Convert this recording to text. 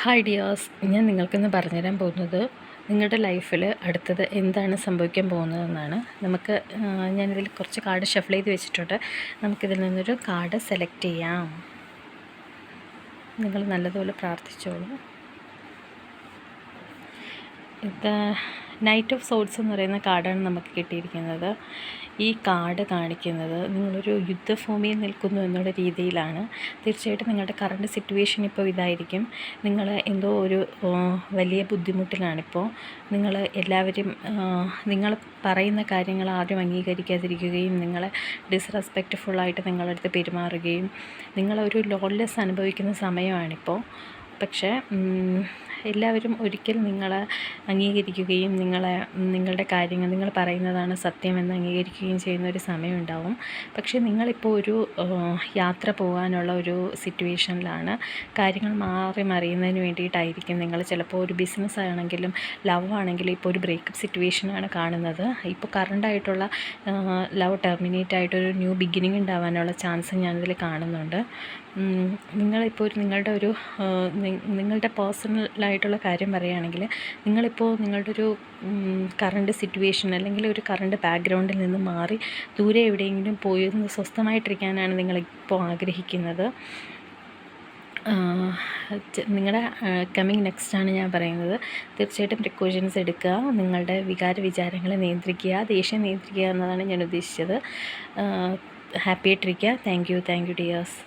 Hi dears, ഞാൻ നിങ്ങൾക്കിന്ന് പറഞ്ഞുതരാൻ പോകുന്നത് നിങ്ങളുടെ ലൈഫിൽ അടുത്തത് എന്താണ് സംഭവിക്കാൻ പോകുന്നതെന്നാണ്. ഞാനിതിൽ കുറച്ച് കാർഡ് ഷഫിൾ ചെയ്ത് വെച്ചിട്ടുണ്ട്. നമുക്കിതിൽ നിന്നൊരു കാർഡ് സെലക്ട് ചെയ്യാം. നിങ്ങൾ നല്ലതുപോലെ പ്രാർത്ഥിച്ചോളൂ. ഇത് നൈറ്റ് ഓഫ് സോഡ്സ് എന്ന് പറയുന്ന കാർഡാണ് നമുക്ക് കിട്ടിയിരിക്കുന്നത്. ഈ കാർഡ് കാണിക്കുന്നത് നിങ്ങളൊരു യുദ്ധഭൂമിയിൽ നിൽക്കുന്നു എന്നുള്ള രീതിയിലാണ്. തീർച്ചയായിട്ടും നിങ്ങളുടെ കറണ്ട് സിറ്റുവേഷൻ ഇപ്പോൾ ഇതായിരിക്കും. നിങ്ങൾ എന്തോ ഒരു വലിയ ബുദ്ധിമുട്ടിലാണിപ്പോൾ. എല്ലാവരും നിങ്ങൾ പറയുന്ന കാര്യങ്ങൾ ആരും അംഗീകരിക്കാതിരിക്കുകയും നിങ്ങളെ ഡിസ്റെസ്പെക്റ്റ്ഫുള്ളായിട്ട് നിങ്ങളുടെ അടുത്ത് പെരുമാറുകയും നിങ്ങളൊരു ലോൺലെസ് അനുഭവിക്കുന്ന സമയമാണിപ്പോൾ. പക്ഷേ എല്ലാവരും ഒരിക്കൽ നിങ്ങളെ അംഗീകരിക്കുകയും നിങ്ങളുടെ കാര്യങ്ങൾ നിങ്ങൾ പറയുന്നതാണ് സത്യമെന്ന് അംഗീകരിക്കുകയും ചെയ്യുന്ന ഒരു സമയമുണ്ടാവും. പക്ഷേ നിങ്ങളിപ്പോൾ ഒരു യാത്ര പോകാനുള്ള ഒരു സിറ്റുവേഷനിലാണ്. കാര്യങ്ങൾ മാറി മറിയുന്നതിന് വേണ്ടിയിട്ടായിരിക്കും. നിങ്ങൾ ചിലപ്പോൾ ഒരു ബിസിനസ് ആണെങ്കിലും ലവ് ആണെങ്കിലും ഇപ്പോൾ ഒരു ബ്രേക്കപ്പ് സിറ്റുവേഷനാണ് കാണുന്നത്. ഇപ്പോൾ കറണ്ടായിട്ടുള്ള ലവ് ടെർമിനേറ്റ് ആയിട്ടൊരു ന്യൂ ബിഗിനിങ് ഉണ്ടാവാനുള്ള ചാൻസ് ഞാനിതിൽ കാണുന്നുണ്ട്. നിങ്ങളിപ്പോൾ നിങ്ങളുടെ പേഴ്സണലായിട്ടുള്ള കാര്യം പറയുകയാണെങ്കിൽ നിങ്ങളിപ്പോൾ നിങ്ങളുടെ ഒരു കറണ്ട് സിറ്റുവേഷൻ അല്ലെങ്കിൽ ഒരു കറണ്ട് ബാക്ക്ഗ്രൗണ്ടിൽ നിന്ന് മാറി ദൂരെ എവിടെയെങ്കിലും പോയി ഒന്ന് സ്വസ്ഥമായിട്ടിരിക്കാനാണ് നിങ്ങളിപ്പോൾ ആഗ്രഹിക്കുന്നത്. നിങ്ങളുടെ കമ്മിങ് നെക്സ്റ്റാണ് ഞാൻ പറയുന്നത്. തീർച്ചയായിട്ടും പ്രിക്കോഷൻസ് എടുക്കുക, നിങ്ങളുടെ വിചാരങ്ങളെ നിയന്ത്രിക്കുക, ദേഷ്യം നിയന്ത്രിക്കുക എന്നതാണ് ഞാൻ ഉദ്ദേശിച്ചത്. ഹാപ്പി ആയിട്ടിരിക്കുക. Thank you dears.